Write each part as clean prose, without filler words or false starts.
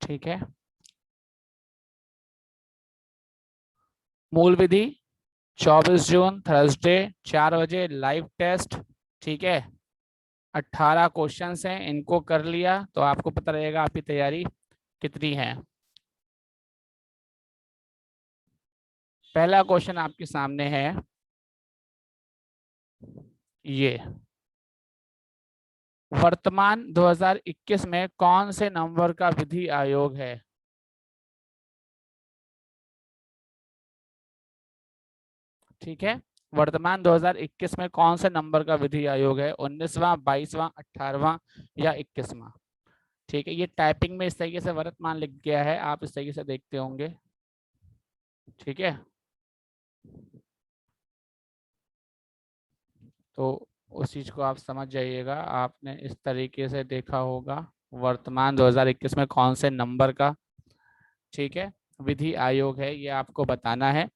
ठीक है। मूल विधि 24 जून थर्सडे 4 बजे लाइव टेस्ट। ठीक है, 18 क्वेश्चंस हैं, इनको कर लिया तो आपको पता रहेगा आपकी तैयारी कितनी है। पहला क्वेश्चन आपके सामने है ये, वर्तमान 2021 में कौन से नंबर का विधि आयोग है? ठीक है, वर्तमान 2021 में कौन से नंबर का विधि आयोग है? 19वां, 22वां, 18वां या 21वां? ठीक है, ये टाइपिंग में इस तरीके से वर्तमान लिख गया है, आप इस तरीके से देखते होंगे। ठीक है, तो उस चीज को आप समझ जाइएगा, आपने इस तरीके से देखा होगा वर्तमान 2021 में कौन से नंबर का, ठीक है, विधि आयोग है, ये आपको बताना है।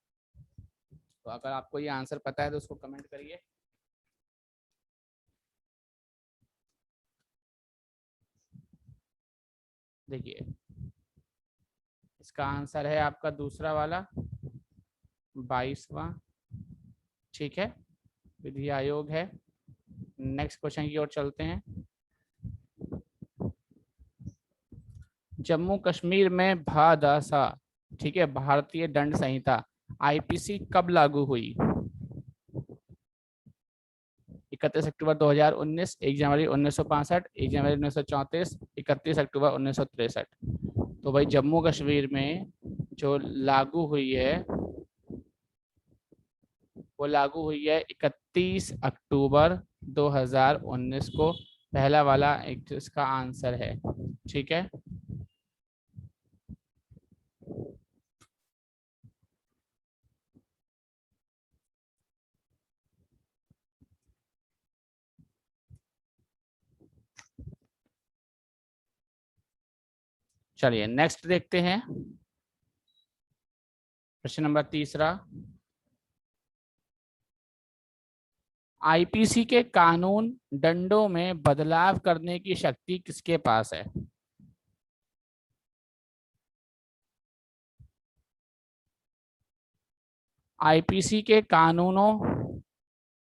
तो अगर आपको ये आंसर पता है तो उसको कमेंट करिए। देखिए, इसका आंसर है आपका दूसरा वाला, 22वां। ठीक है, विधि आयोग है। नेक्स्ट क्वेश्चन की ओर चलते हैं। जम्मू कश्मीर में भादासा, ठीक है, भारतीय दंड संहिता आईपीसी कब लागू हुई? 31 अक्टूबर 2019, 1 जनवरी 1965, 1 जनवरी 1934, 31 अक्टूबर 1963। तो भाई जम्मू कश्मीर में जो लागू हुई है वो लागू हुई है 31 अक्टूबर 2019 को, पहला वाला एक इसका आंसर है। ठीक है, चलिए नेक्स्ट देखते हैं। प्रश्न नंबर तीसरा, आईपीसी के कानून दंडों में बदलाव करने की शक्ति किसके पास है? आईपीसी के कानूनों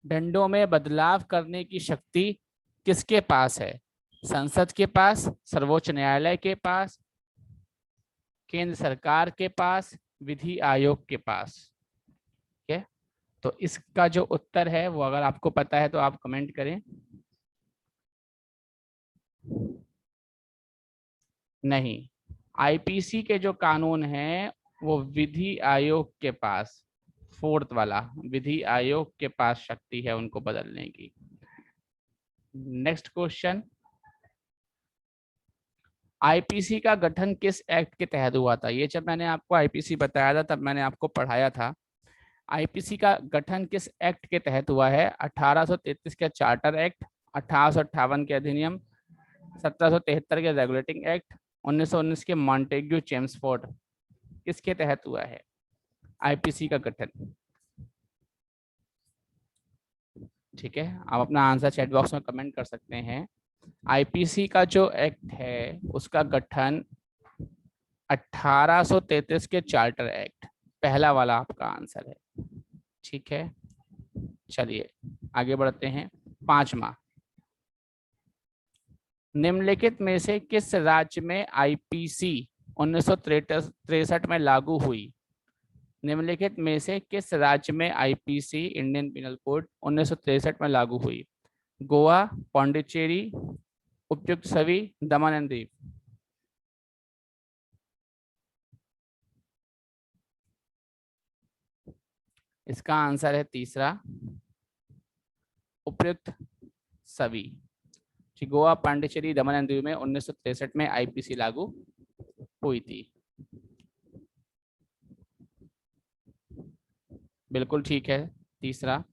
दंडों में बदलाव करने की शक्ति किसके पास है? संसद के पास, सर्वोच्च न्यायालय के पास, केंद्र सरकार के पास, विधि आयोग के पास। ठीक है, तो इसका जो उत्तर है वो अगर आपको पता है तो आप कमेंट करें। नहीं, आईपीसी के जो कानून हैं वो विधि आयोग के पास, फोर्थ वाला, विधि आयोग के पास शक्ति है उनको बदलने की। नेक्स्ट क्वेश्चन, आईपीसी का गठन किस एक्ट के तहत हुआ था? ये जब मैंने आपको आईपीसी बताया था तब मैंने आपको पढ़ाया था। आईपीसी का गठन किस एक्ट के तहत हुआ है? 1833 के चार्टर एक्ट, 1858 के अधिनियम, 1773 के रेगुलेटिंग एक्ट, 1919 के मॉन्टेग्यू चेम्सफोर्ड, किसके तहत हुआ है आईपीसी का गठन? ठीक है, आप अपना आंसर चैट बॉक्स में कमेंट कर सकते हैं। आईपीसी का जो एक्ट है उसका गठन 1833 के चार्टर एक्ट, पहला वाला आपका आंसर है। ठीक है, चलिए आगे बढ़ते हैं। पांचवा, निम्नलिखित में से किस राज्य में आईपीसी 1963 में लागू हुई? निम्नलिखित में से किस राज्य में आईपीसी इंडियन पिनल कोड 1963 में लागू हुई? गोवा, पौंडीचेरी, उपयुक्त सभी, दमन एंड दीव। इसका आंसर है तीसरा, उपयुक्त सभी। गोवा, पांडिचेरी, दमन एंड दीव में 1963 में आईपीसी लागू हुई थी। बिल्कुल ठीक है, तीसरा।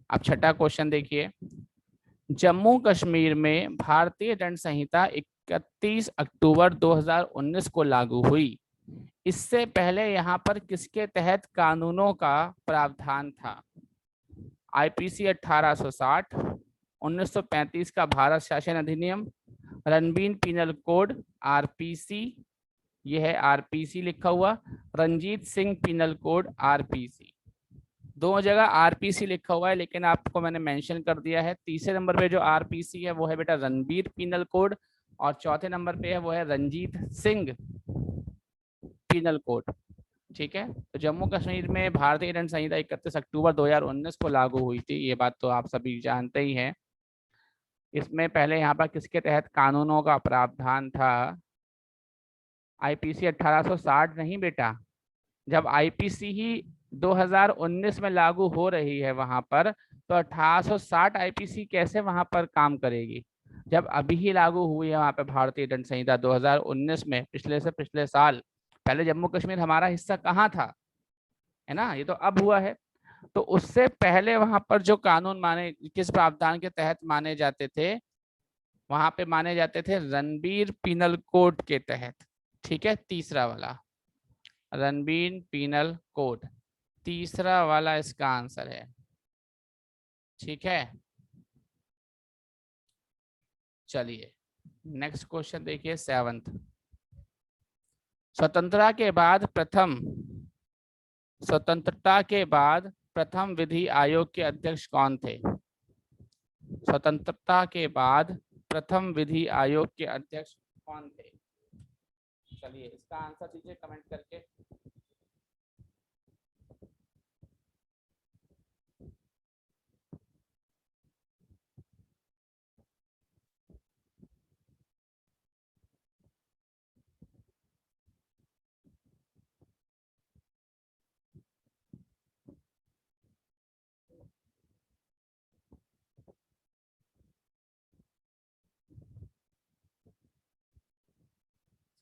अब छठा क्वेश्चन देखिए, जम्मू कश्मीर में भारतीय दंड संहिता 31 अक्टूबर 2019 को लागू हुई। इससे पहले यहाँ पर किसके तहत कानूनों का प्रावधान था? आईपीसी 1860, 1935 का भारत शासन अधिनियम, रणबीर पिनल कोड, आरपीसी, ये है आरपीसी लिखा हुआ, Ranjit Singh penal code RPC. दो जगह आरपीसी लिखा हुआ है, लेकिन आपको मैंने मेंशन कर दिया है। तीसरे नंबर पे जो आरपीसी है वो है बेटा रणबीर पिनल कोड, और चौथे नंबर पे है वो है रंजीत सिंह पिनल कोड। ठीक है, तो जम्मू कश्मीर में भारतीय दंड संहिता 31 अक्टूबर 2019 को लागू हुई थी, ये बात तो आप सभी जानते ही हैं। इसमें पहले यहाँ पर किसके तहत कानूनों का प्रावधान था? आईपीसी 1860 नहीं बेटा। जब आईपीसी ही 2019 में लागू हो रही है वहां पर, तो 1860 आईपीसी कैसे वहां पर काम करेगी? जब अभी ही लागू हुई है वहां पे भारतीय दंड संहिता 2019 में, पिछले से पिछले साल। पहले जम्मू कश्मीर हमारा हिस्सा कहाँ था, है ना, ये तो अब हुआ है। तो उससे पहले वहां पर जो कानून माने, किस प्रावधान के तहत माने जाते थे? वहां पे माने जाते थे रणबीर पीनल कोड के तहत। ठीक है, तीसरा वाला रणबीर पीनल कोड, तीसरा वाला इसका आंसर है। ठीक है, चलिए नेक्स्ट क्वेश्चन देखिए, 7th। स्वतंत्रता के बाद प्रथम विधि आयोग के अध्यक्ष कौन थे? स्वतंत्रता के बाद प्रथम विधि आयोग के अध्यक्ष कौन थे? चलिए इसका आंसर दीजिए कमेंट करके।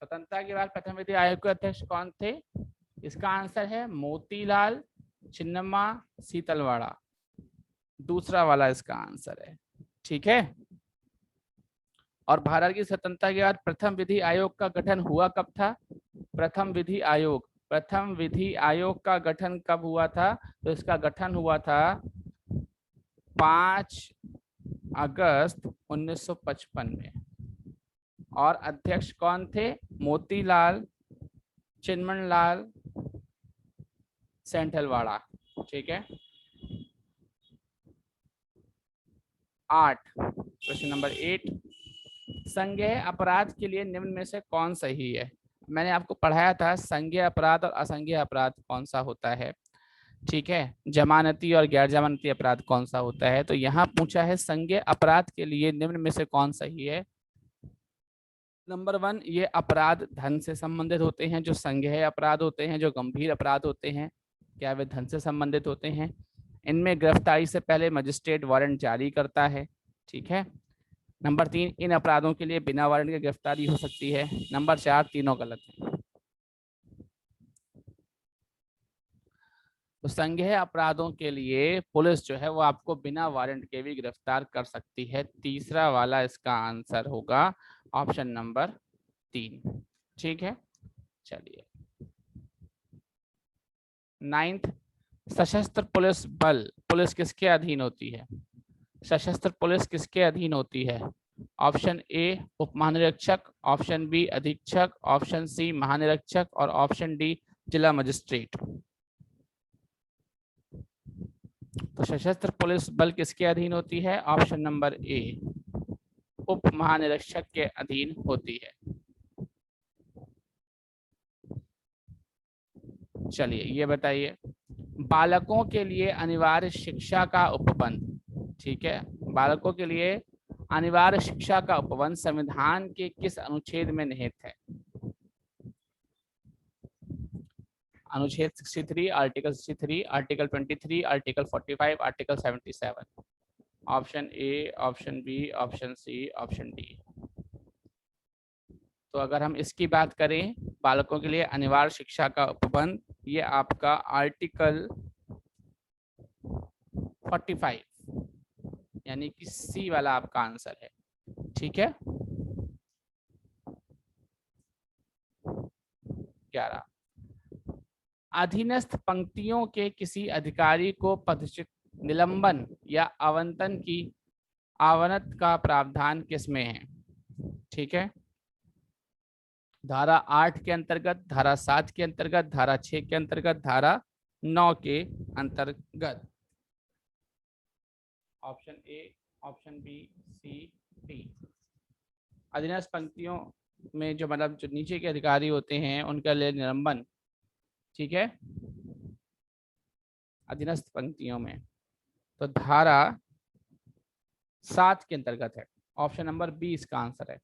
स्वतंत्रता के बाद प्रथम विधि आयोग के अध्यक्ष कौन थे? इसका आंसर है मोतीलाल चिन्नम्मा सीतलवाड़ा, दूसरा वाला इसका आंसर है। ठीक है, और भारत की स्वतंत्रता के बाद प्रथम विधि आयोग का गठन हुआ कब था? प्रथम विधि आयोग का गठन कब हुआ था? तो इसका गठन हुआ था 5 अगस्त 1955 में, और अध्यक्ष कौन थे? मोतीलाल चिन्मनलाल सेंथलवाड़ा। ठीक है, 8, क्वेश्चन नंबर 8, संज्ञेय अपराध के लिए निम्न में से कौन सही है? मैंने आपको पढ़ाया था संज्ञेय अपराध और असंज्ञेय अपराध कौन सा होता है। ठीक है, जमानती और गैर जमानती अपराध कौन सा होता है। तो यहाँ पूछा है संज्ञेय अपराध के लिए निम्न में से कौन सही है। नंबर 1, ये अपराध धन से संबंधित होते हैं। जो संज्ञेय अपराध होते हैं, जो गंभीर अपराध होते हैं, क्या वे धन से संबंधित होते हैं? इनमें गिरफ्तारी से पहले मजिस्ट्रेट वारंट जारी करता है। ठीक है। नंबर 3, इन अपराधों के लिए बिना वारंट के गिरफ्तारी हो सकती है। नंबर 4, तीनों गलत है। तो संज्ञेय अपराधों के लिए पुलिस जो है वो आपको बिना वारंट के भी गिरफ्तार कर सकती है। तीसरा वाला इसका आंसर होगा, ऑप्शन नंबर 3। ठीक है, चलिए 9th, सशस्त्र पुलिस बल, पुलिस किसके अधीन होती है? सशस्त्र पुलिस किसके अधीन होती है? ऑप्शन ए उप महानिरीक्षक, ऑप्शन बी अधीक्षक, ऑप्शन सी महानिरीक्षक, और ऑप्शन डी जिला मजिस्ट्रेट। तो सशस्त्र पुलिस बल किसके अधीन होती है? ऑप्शन नंबर ए उप महानिरीक्षक के अधीन होती है। चलिए ये बताइए, बालकों के लिए अनिवार्य शिक्षा का उपबंध, ठीक है, बालकों के लिए अनिवार्य शिक्षा का उपबंध संविधान के किस अनुच्छेद में निहित है? अनुच्छेद 63, article 63, article 23, article 45, article 77। Option A, option B, option C, option D. तो अगर हम इसकी बात करें, बालकों के लिए अनिवार्य शिक्षा का उपबंध, ये आपका आर्टिकल 45 यानी कि सी वाला आपका आंसर है। ठीक है, 11, अधीनस्थ पंक्तियों के किसी अधिकारी को पदच्युत, निलंबन या आवंटन की आवनत का प्रावधान किसमें है? ठीक है, धारा 8 के अंतर्गत, धारा 7 के अंतर्गत, धारा 6 के अंतर्गत, धारा 9 के अंतर्गत। Option A, option B, C, D. अधीनस्थ पंक्तियों में जो मतलब जो नीचे के अधिकारी होते हैं उनका लिए निलंबन, ठीक है, अधीनस्थ पंक्तियों में, तो धारा 7 के अंतर्गत है। ऑप्शन नंबर बी इसका आंसर है।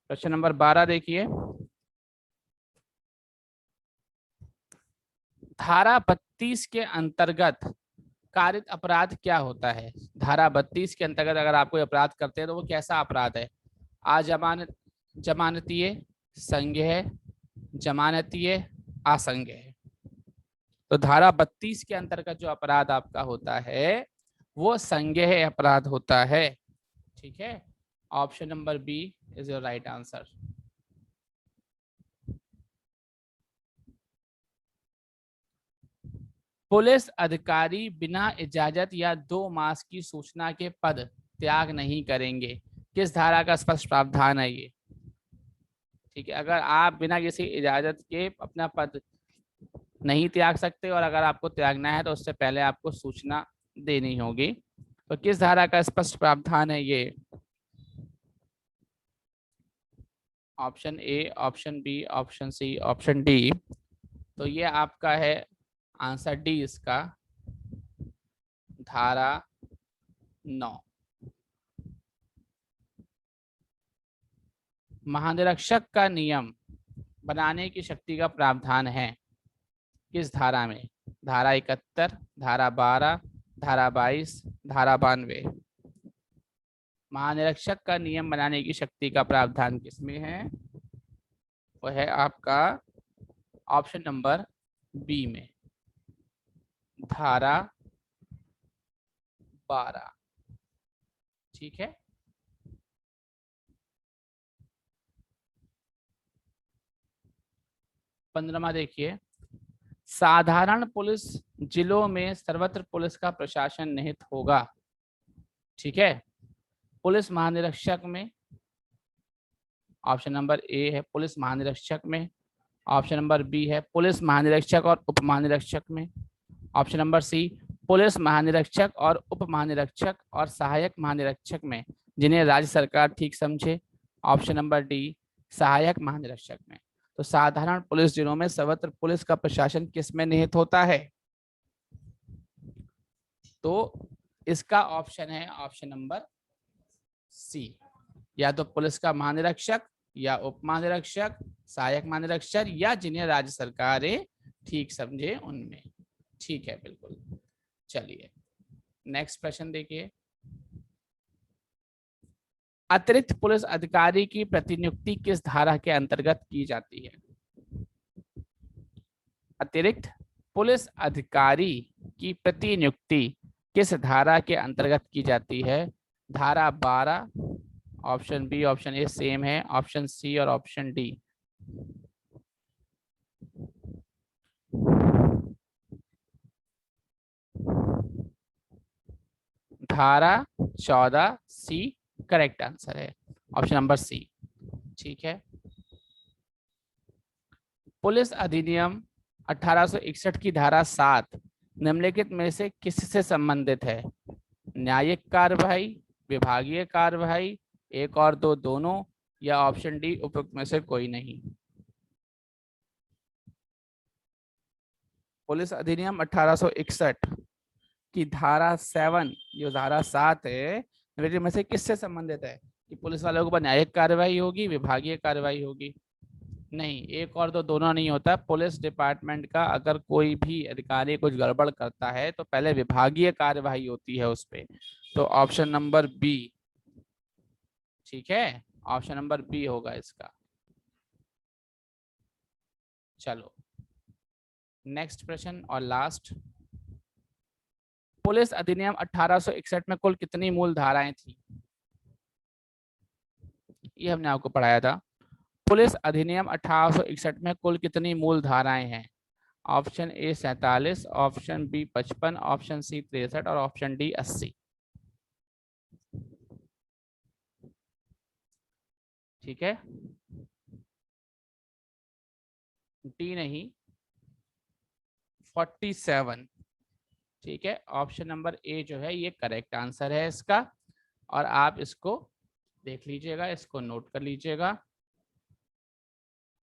क्वेश्चन नंबर 12 देखिए, धारा 32 के अंतर्गत कारित अपराध क्या होता है? धारा 32 के अंतर्गत अगर आप कोई अपराध करते हैं तो वो कैसा अपराध है? अजमानत, जमानतीय, संज्ञेय, जमानतीय, असंज्ञेय। तो धारा 32 के अंतर्गत जो अपराध आपका होता है वो संज्ञेय अपराध होता है, ठीक है। Option number B is your right answer. Police अधिकारी बिना इजाजत या 2 मास की सूचना के पद त्याग नहीं करेंगे। किस धारा का स्पष्ट प्रावधान है ये? ठीक है, अगर आप बिना किसी इजाजत के अपना पद नहीं त्याग सकते और अगर आपको त्यागना है तो उससे पहले आपको सूचना देनी होगी। तो किस धारा का स्पष्ट प्रावधान है ये? Option A, option B, option C, option D. तो ये आपका है आंसर डी इसका, धारा 9। महानिरीक्षक का नियम बनाने की शक्ति का प्रावधान है किस धारा में? धारा 71, धारा 12, धारा 22, धारा 92। महानिरीक्षक का नियम बनाने की शक्ति का प्रावधान किसमें है? वो है आपका ऑप्शन नंबर बी में, धारा 12, ठीक है। पंद्रहवां देखिए, साधारण पुलिस जिलों में सर्वत्र पुलिस का प्रशासन निहित होगा, ठीक है। पुलिस महानिरीक्षक में, ऑप्शन नंबर ए है पुलिस महानिरीक्षक में, ऑप्शन नंबर बी है पुलिस महानिरीक्षक और उप महानिरीक्षक में, ऑप्शन नंबर सी पुलिस महानिरीक्षक और उप महानिरीक्षक और सहायक महानिरीक्षक में जिन्हें राज्य सरकार ठीक समझे, ऑप्शन नंबर डी सहायक महानिरीक्षक में। तो साधारण पुलिस जिलों में सर्वत्र पुलिस का प्रशासन किस में निहित होता है? तो इसका ऑप्शन है ऑप्शन नंबर सी, या तो पुलिस का महानिरीक्षक या उप महानिरीक्षक, सहायक महानिरीक्षक या जिन्हें राज्य सरकारें ठीक समझे उनमें, ठीक है, बिल्कुल। चलिए नेक्स्ट प्रश्न देखिए, अतिरिक्त पुलिस अधिकारी की प्रतिनियुक्ति किस धारा के अंतर्गत की जाती है? अतिरिक्त पुलिस अधिकारी की प्रतिनियुक्ति किस धारा के अंतर्गत की जाती है? धारा 12, option B, option A same है, ऑप्शन सी और ऑप्शन डी। धारा 14 सी करेक्ट आंसर है, ऑप्शन नंबर सी, ठीक है। पुलिस अधिनियम 1861 की धारा 7 निम्नलिखित में से किससे संबंधित है? न्यायिक कार्यवाही, विभागीय कार्यवाही, एक और दो दोनों, या ऑप्शन डी उपयुक्त में से कोई नहीं। पुलिस अधिनियम 1861 की धारा 7, जो धारा 7 है, में से किससे संबंधित है? कि पुलिस वालों के ऊपर न्यायिक कार्यवाही होगी, विभागीय कार्यवाही होगी? नहीं, एक और दो दोनों नहीं होता। पुलिस डिपार्टमेंट का अगर कोई भी अधिकारी कुछ गड़बड़ करता है तो पहले विभागीय कार्यवाही होती है उस पर। तो ऑप्शन नंबर बी, ठीक है, ऑप्शन नंबर बी होगा इसका। चलो नेक्स्ट प्रश्न और लास्ट, पुलिस अधिनियम 1861 में कुल कितनी मूल धाराएं थी? ये हमने आपको पढ़ाया था। पुलिस अधिनियम 1861 में कुल कितनी मूल धाराएं हैं? Option A 47, option B 55, option C 63 और ऑप्शन डी 80। ठीक है, डी नहीं, 47। ठीक है, ऑप्शन नंबर ए जो है ये करेक्ट आंसर है इसका। और आप इसको देख लीजिएगा, इसको नोट कर लीजिएगा।